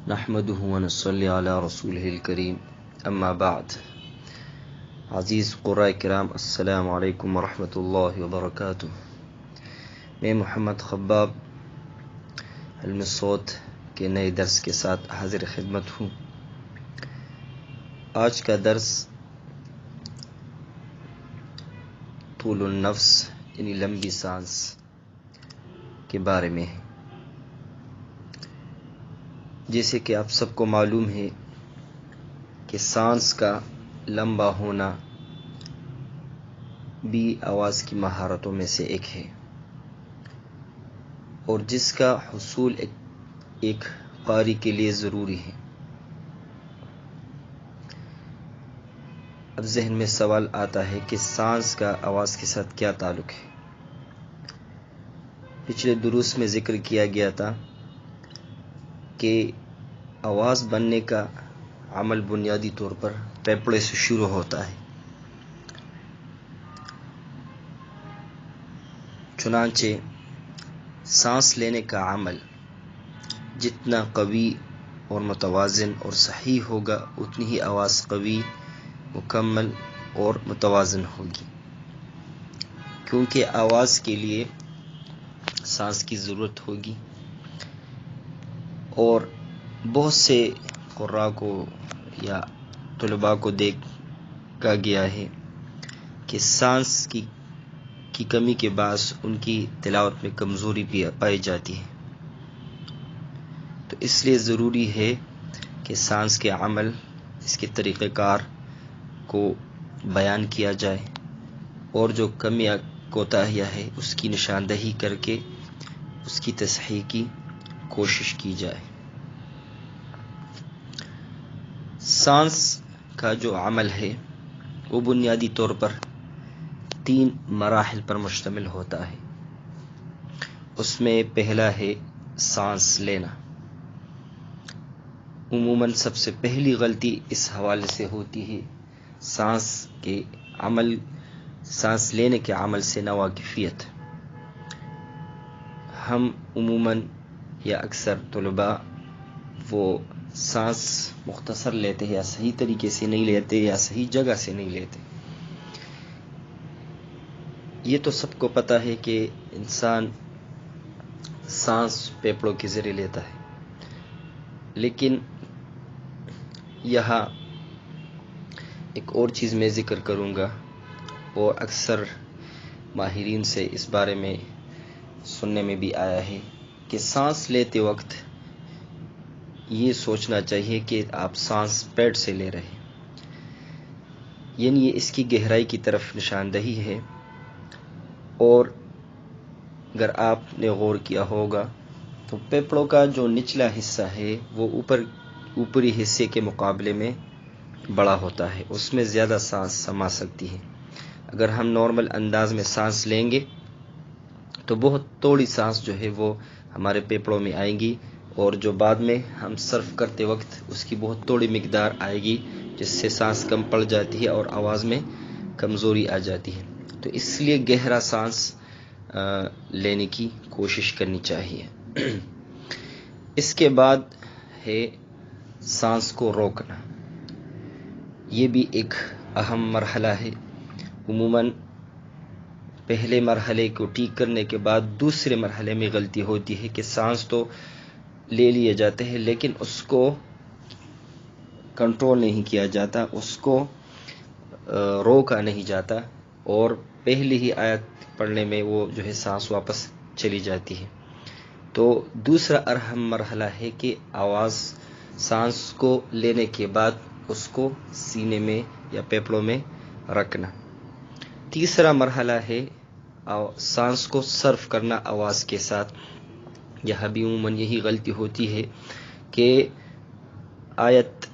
نحمده ونصلي على رسوله الكريم اما بعد. عزیز قرآن کرام، السلام علیکم ورحمۃ اللہ وبرکاتہ. میں محمد خباب علم صوت کے نئے درس کے ساتھ حاضر خدمت ہوں. آج کا درس طول النفس یعنی لمبی سانس کے بارے میں ہے. جیسے کہ آپ سب کو معلوم ہے کہ سانس کا لمبا ہونا بھی آواز کی مہارتوں میں سے ایک ہے، اور جس کا حصول ایک قاری کے لیے ضروری ہے. اب ذہن میں سوال آتا ہے کہ سانس کا آواز کے ساتھ کیا تعلق ہے. پچھلے دروس میں ذکر کیا گیا تھا کہ آواز بننے کا عمل بنیادی طور پر پھیپھڑے سے شروع ہوتا ہے. چنانچہ سانس لینے کا عمل جتنا قوی اور متوازن اور صحیح ہوگا، اتنی ہی آواز قوی، مکمل اور متوازن ہوگی، کیونکہ آواز کے لیے سانس کی ضرورت ہوگی. اور بہت سے قراء کو یا طلباء کو دیکھا گیا ہے کہ سانس کی کمی کے باعث ان کی تلاوت میں کمزوری بھی پائی جاتی ہے. تو اس لیے ضروری ہے کہ سانس کے عمل، اس کے طریقہ کار کو بیان کیا جائے، اور جو کمی کوتاہیاں ہے اس کی نشاندہی کر کے اس کی تصحیح کی کوشش کی جائے. سانس کا جو عمل ہے وہ بنیادی طور پر 3 مراحل پر مشتمل ہوتا ہے. اس میں پہلا ہے سانس لینا. عموماً سب سے پہلی غلطی اس حوالے سے ہوتی ہے سانس لینے کے عمل سے ناواقفیت. ہم عموماً یا اکثر طلباء وہ سانس مختصر لیتے ہیں، یا صحیح طریقے سے نہیں لیتے، یا صحیح جگہ سے نہیں لیتے. یہ تو سب کو پتہ ہے کہ انسان سانس پھیپھڑوں کے ذریعے لیتا ہے، لیکن یہاں ایک اور چیز میں ذکر کروں گا، اور اکثر ماہرین سے اس بارے میں سننے میں بھی آیا ہے کہ سانس لیتے وقت یہ سوچنا چاہیے کہ آپ سانس پیٹ سے لے رہے ہیں، یعنی یہ اس کی گہرائی کی طرف نشاندہی ہے. اور اگر آپ نے غور کیا ہوگا تو پھیپھڑوں کا جو نچلا حصہ ہے وہ اوپری حصے کے مقابلے میں بڑا ہوتا ہے، اس میں زیادہ سانس سما سکتی ہے. اگر ہم نارمل انداز میں سانس لیں گے تو بہت تھوڑی سانس جو ہے وہ ہمارے پھیپھڑوں میں آئیں گی، اور جو بعد میں ہم صرف کرتے وقت اس کی بہت تھوڑی مقدار آئے گی، جس سے سانس کم پڑ جاتی ہے اور آواز میں کمزوری آ جاتی ہے. تو اس لیے گہرا سانس لینے کی کوشش کرنی چاہیے. اس کے بعد ہے سانس کو روکنا. یہ بھی ایک اہم مرحلہ ہے. عموماً پہلے مرحلے کو ٹھیک کرنے کے بعد دوسرے مرحلے میں غلطی ہوتی ہے کہ سانس تو لے لیے جاتے ہیں لیکن اس کو کنٹرول نہیں کیا جاتا، اس کو روکا نہیں جاتا، اور پہلی ہی آیت پڑھنے میں وہ جو ہے سانس واپس چلی جاتی ہے. تو دوسرا اہم مرحلہ ہے کہ سانس کو لینے کے بعد اس کو سینے میں یا پھیپھڑوں میں رکھنا. تیسرا مرحلہ ہے سانس کو صرف کرنا آواز کے ساتھ. یہاں بھی عموماً یہی غلطی ہوتی ہے کہ آیت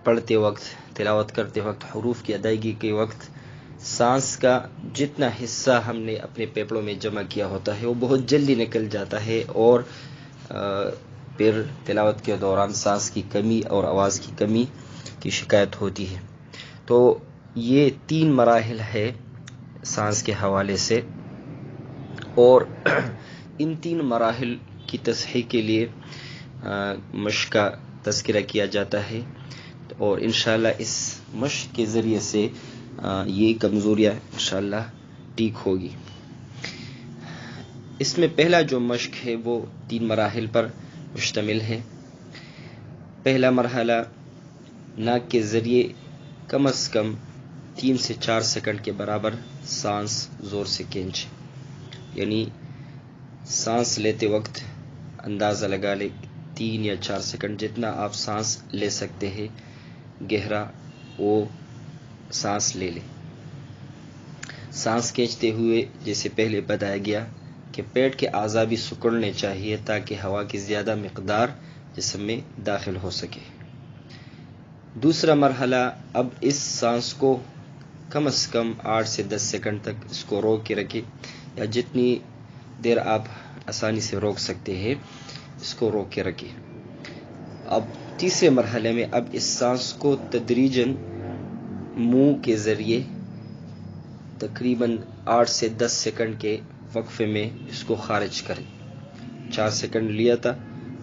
پڑھتے وقت، تلاوت کرتے وقت، حروف کی ادائیگی کے وقت سانس کا جتنا حصہ ہم نے اپنے پھیپھڑوں میں جمع کیا ہوتا ہے وہ بہت جلدی نکل جاتا ہے، اور پھر تلاوت کے دوران سانس کی کمی اور آواز کی کمی کی شکایت ہوتی ہے. تو یہ 3 مراحل ہے سانس کے حوالے سے، اور ان 3 مراحل کی تصحیح کے لیے مشق کا تذکرہ کیا جاتا ہے، اور انشاءاللہ اس مشق کے ذریعے سے یہ کمزوریاں انشاءاللہ ٹھیک ہوگی۔ اس میں پہلا جو مشق ہے وہ 3 مراحل پر مشتمل ہے۔ پہلا مرحلہ ناک کے ذریعے کم از کم 3 سے 4 سیکنڈ کے برابر سانس زور سے کھینچیں، یعنی سانس لیتے وقت اندازہ لگا لیں 3 یا 4 سیکنڈ جتنا آپ سانس لے سکتے ہیں گہرا وہ سانس لے لیں۔ سانس کھینچتے ہوئے جیسے پہلے بتایا گیا کہ پیٹ کے اعضاء بھی سکڑنے چاہیے تاکہ ہوا کی زیادہ مقدار جسم میں داخل ہو سکے۔ دوسرا مرحلہ، اب اس سانس کو کم از کم 8 سے 10 سیکنڈ تک اس کو روک کے رکھیں، یا جتنی دیر آپ آسانی سے روک سکتے ہیں اس کو روک کے رکھیں۔ اب تیسرے مرحلے میں اب اس سانس کو تدریجاً منہ کے ذریعے تقریباً 8 سے 10 سیکنڈ کے وقفے میں اس کو خارج کریں۔ 4 سیکنڈ لیا تھا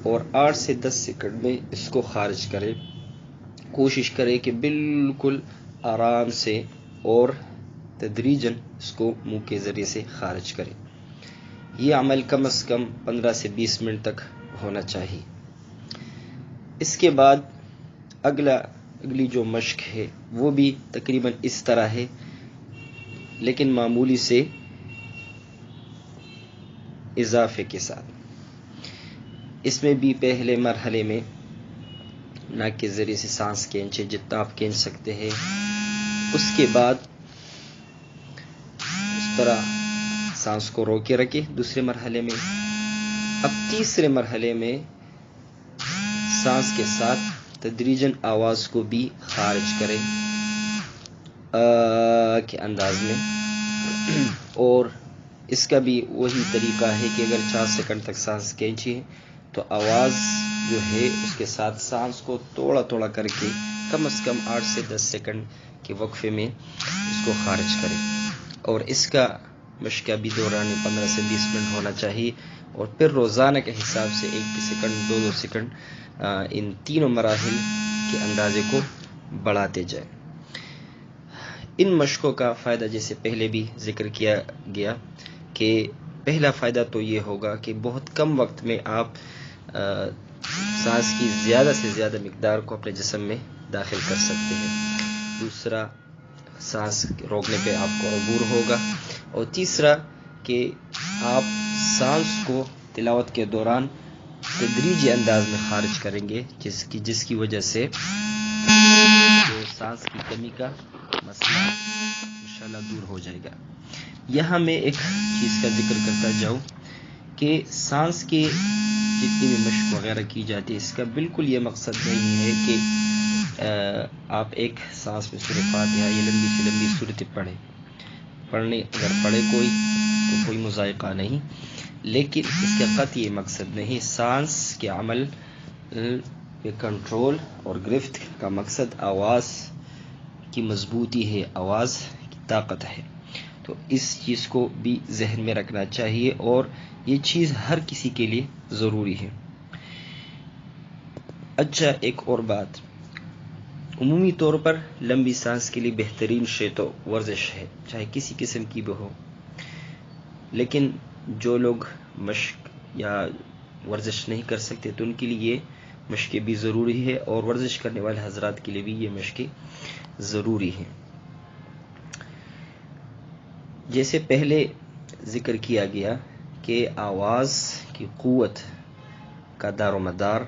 اور 8 سے 10 سیکنڈ میں اس کو خارج کریں۔ کوشش کریں کہ بالکل آرام سے اور تدریجاً اس کو منہ کے ذریعے سے خارج کریں۔ یہ عمل کم از کم 15 سے 20 منٹ تک ہونا چاہیے۔ اس کے بعد اگلی جو مشق ہے وہ بھی تقریباً اس طرح ہے، لیکن معمولی سے اضافے کے ساتھ۔ اس میں بھی پہلے مرحلے میں ناک کے ذریعے سے سانس کھینچے جتنا آپ کھینچ سکتے ہیں، اس کے بعد اس طرح سانس کو روک کے رکھے دوسرے مرحلے میں۔ اب تیسرے مرحلے میں سانس کے ساتھ تدریجاً آواز کو بھی خارج کریں کے انداز میں، اور اس کا بھی وہی طریقہ ہے کہ اگر 4 سیکنڈ تک سانس کھینچی ہے تو آواز جو ہے اس کے ساتھ سانس کو تھوڑا تھوڑا کر کے کم از کم 8 سے 10 سیکنڈ کے وقفے میں اس کو خارج کریں، اور اس کا مشق بھی دوران 15 سے 20 منٹ ہونا چاہیے، اور پھر روزانہ کے حساب سے 1 سیکنڈ 2 سیکنڈ ان تینوں مراحل کے اندازے کو بڑھاتے جائیں۔ ان مشقوں کا فائدہ جیسے پہلے بھی ذکر کیا گیا کہ پہلا فائدہ تو یہ ہوگا کہ بہت کم وقت میں آپ سانس کی زیادہ سے زیادہ مقدار کو اپنے جسم میں داخل کر سکتے ہیں۔ دوسرا، سانس روکنے پہ آپ کو عبور ہوگا، اور تیسرا کہ آپ سانس کو تلاوت کے دوران تدریجی انداز میں خارج کریں گے، جس کی وجہ سے جو سانس کی کمی کا مسئلہ انشاءاللہ دور ہو جائے گا۔ یہاں میں ایک چیز کا ذکر کرتا جاؤں کہ سانس کے جتنی بھی مشق وغیرہ کی جاتی ہے اس کا بالکل یہ مقصد نہیں ہے کہ آپ ایک سانس میں سورہ فاتحہ یا لمبی سے لمبی صورت پڑھنے اگر پڑھے کوئی تو کوئی مذائقہ نہیں، لیکن اس کا قطعی مقصد نہیں۔ سانس کے عمل پہ کنٹرول اور گرفت کا مقصد آواز کی مضبوطی ہے، آواز کی طاقت ہے، تو اس چیز کو بھی ذہن میں رکھنا چاہیے، اور یہ چیز ہر کسی کے لیے ضروری ہے۔ اچھا، ایک اور بات، عمومی طور پر لمبی سانس کے لیے بہترین شے تو ورزش ہے، چاہے کسی قسم کی بھی ہو، لیکن جو لوگ مشق یا ورزش نہیں کر سکتے تو ان کے لیے یہ مشقیں بھی ضروری ہے، اور ورزش کرنے والے حضرات کے لیے بھی یہ مشقیں ضروری ہیں۔ جیسے پہلے ذکر کیا گیا کہ آواز کی قوت کا دار و مدار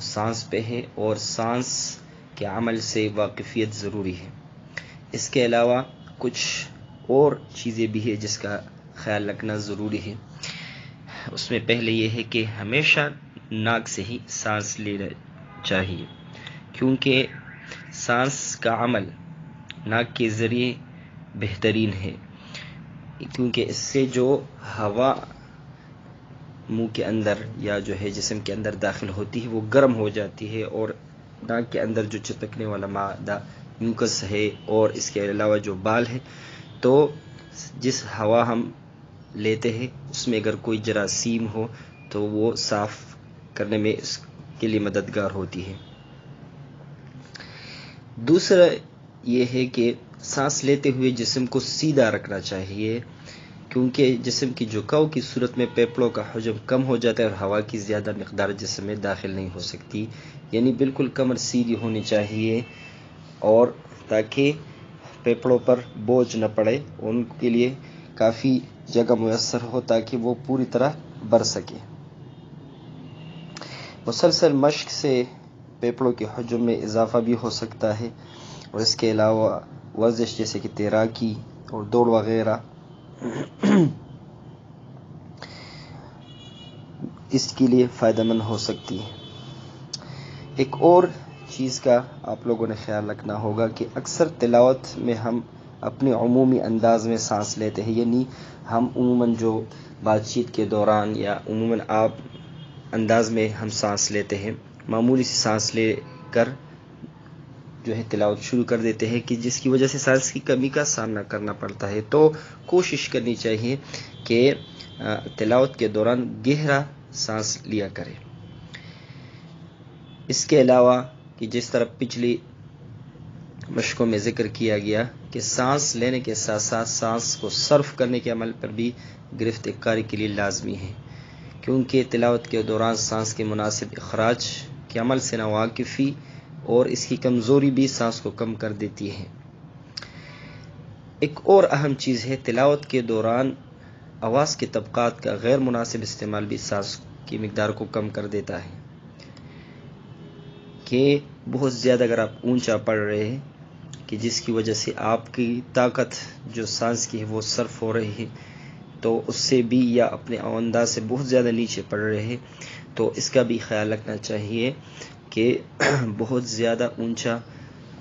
سانس پہ ہے، اور سانس کے عمل سے واقفیت ضروری ہے۔ اس کے علاوہ کچھ اور چیزیں بھی ہیں جس کا خیال رکھنا ضروری ہے۔ اس میں پہلے یہ ہے کہ ہمیشہ ناک سے ہی سانس لینا چاہیے، کیونکہ سانس کا عمل ناک کے ذریعے بہترین ہے، کیونکہ اس سے جو ہوا منہ کے اندر یا جو ہے جسم کے اندر داخل ہوتی ہے وہ گرم ہو جاتی ہے، اور ناک کے اندر جو چپکنے والا مادہ میوکس ہے اور اس کے علاوہ جو بال ہے، تو جس ہوا ہم لیتے ہیں اس میں اگر کوئی جراثیم ہو تو وہ صاف کرنے میں اس کے لیے مددگار ہوتی ہے۔ دوسرا یہ ہے کہ سانس لیتے ہوئے جسم کو سیدھا رکھنا چاہیے، کیونکہ جسم کی جھکاؤ کی صورت میں پھیپھڑوں کا حجم کم ہو جاتا ہے اور ہوا کی زیادہ مقدار جسم میں داخل نہیں ہو سکتی، یعنی بالکل کمر سیدھی ہونی چاہیے، اور تاکہ پھیپھڑوں پر بوجھ نہ پڑے، ان کے لیے کافی جگہ میسر ہو تاکہ وہ پوری طرح بھر سکے۔ مسلسل مشق سے پھیپھڑوں کے حجم میں اضافہ بھی ہو سکتا ہے، اور اس کے علاوہ ورزش جیسے کہ تیراکی اور دوڑ وغیرہ اس کے لیے فائدہ مند ہو سکتی ہے۔ ایک اور چیز کا آپ لوگوں نے خیال رکھنا ہوگا کہ اکثر تلاوت میں ہم اپنے عمومی انداز میں سانس لیتے ہیں، یعنی ہم عموماً جو بات چیت کے دوران یا عموماً آپ انداز میں ہم سانس لیتے ہیں، معمولی سی سانس لے کر جو ہے تلاوت شروع کر دیتے ہیں، کہ جس کی وجہ سے سانس کی کمی کا سامنا کرنا پڑتا ہے۔ تو کوشش کرنی چاہیے کہ تلاوت کے دوران گہرا سانس لیا کرے۔ اس کے علاوہ کہ جس طرح پچھلی مشقوں میں ذکر کیا گیا کہ سانس لینے کے ساتھ ساتھ سانس کو صرف کرنے کے عمل پر بھی گرفت کاری کے لیے لازمی ہے، کیونکہ تلاوت کے دوران سانس کے مناسب اخراج کے عمل سے ناواقفی اور اس کی کمزوری بھی سانس کو کم کر دیتی ہے۔ ایک اور اہم چیز ہے، تلاوت کے دوران آواز کے طبقات کا غیر مناسب استعمال بھی سانس کی مقدار کو کم کر دیتا ہے، کہ بہت زیادہ اگر آپ اونچا پڑھ رہے ہیں کہ جس کی وجہ سے آپ کی طاقت جو سانس کی ہے وہ صرف ہو رہی ہے، تو اس سے بھی، یا اپنے انداز سے بہت زیادہ نیچے پڑھ رہے ہیں، تو اس کا بھی خیال رکھنا چاہیے کہ بہت زیادہ اونچا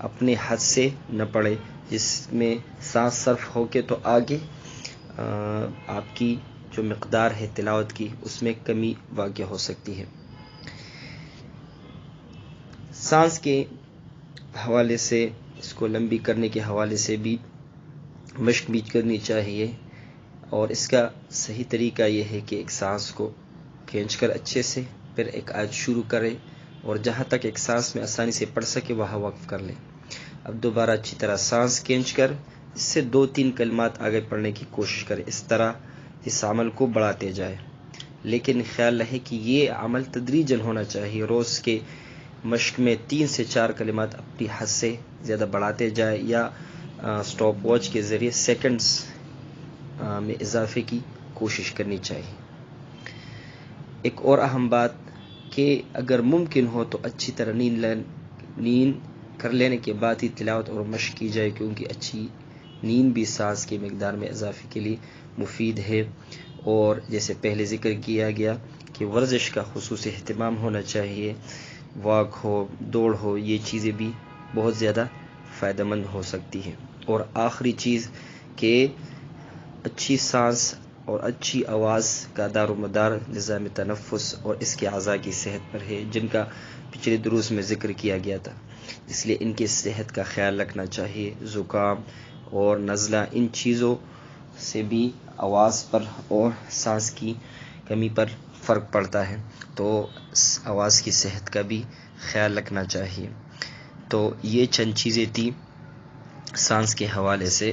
اپنے حد سے نہ پڑے، جس میں سانس صرف ہو کے تو آگے آپ کی جو مقدار ہے تلاوت کی اس میں کمی واقع ہو سکتی ہے۔ سانس کے حوالے سے، اس کو لمبی کرنے کے حوالے سے بھی مشق بھی کرنی چاہیے، اور اس کا صحیح طریقہ یہ ہے کہ ایک سانس کو کھینچ کر اچھے سے پھر ایک عادت شروع کرے، اور جہاں تک ایک سانس میں آسانی سے پڑھ سکے وہاں وقف کر لے، اب دوبارہ اچھی طرح سانس کھینچ کر اس سے 2-3 کلمات آگے پڑھنے کی کوشش کرے، اس طرح اس عمل کو بڑھاتے جائے، لیکن خیال رہے کہ یہ عمل تدریجاً ہونا چاہیے، روز کے مشق میں 3 سے 4 کلمات اپنی حد سے زیادہ بڑھاتے جائے، یا سٹاپ واچ کے ذریعے سیکنڈز میں اضافے کی کوشش کرنی چاہیے۔ ایک اور اہم بات کہ اگر ممکن ہو تو اچھی طرح نیند کر لینے کے بعد ہی تلاوت اور مشق کی جائے، کیونکہ اچھی نیند بھی سانس کی مقدار میں اضافے کے لیے مفید ہے، اور جیسے پہلے ذکر کیا گیا کہ ورزش کا خصوصی اہتمام ہونا چاہیے، واک ہو، دوڑ ہو، یہ چیزیں بھی بہت زیادہ فائدہ مند ہو سکتی ہیں۔ اور آخری چیز کہ اچھی سانس اور اچھی آواز کا دار و مدار نظام تنفس اور اس کے اعضاء کی صحت پر ہے، جن کا پچھلے دروس میں ذکر کیا گیا تھا، اس لیے ان کی صحت کا خیال رکھنا چاہیے۔ زکام اور نزلہ، ان چیزوں سے بھی آواز پر اور سانس کی کمی پر فرق پڑتا ہے، تو آواز کی صحت کا بھی خیال رکھنا چاہیے۔ تو یہ چند چیزیں تھیں سانس کے حوالے سے،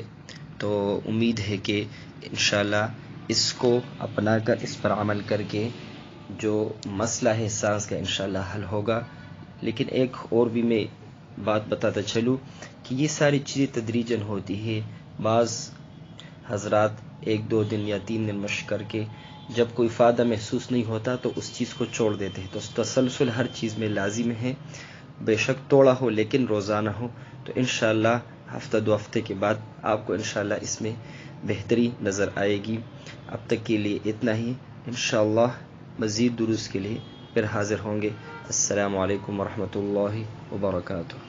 تو امید ہے کہ انشاءاللہ اس کو اپنا کر، اس پر عمل کر کے جو مسئلہ ہے سانس کا انشاءاللہ حل ہوگا۔ لیکن ایک اور بھی میں بات بتاتا چلوں کہ یہ ساری چیزیں تدریجاً ہوتی ہے، بعض حضرات 1-2 دن یا 3 دن مشق کر کے جب کوئی فائدہ محسوس نہیں ہوتا تو اس چیز کو چھوڑ دیتے ہیں، تو تسلسل ہر چیز میں لازم ہے، بے شک توڑا ہو لیکن روزانہ ہو، تو انشاءاللہ ہفتہ 2 ہفتے کے بعد آپ کو انشاءاللہ اس میں بہتری نظر آئے گی۔ اب تک کے لیے اتنا ہی، انشاءاللہ مزید دروس کے لیے پھر حاضر ہوں گے۔ السلام علیکم ورحمۃ اللہ وبرکاتہ۔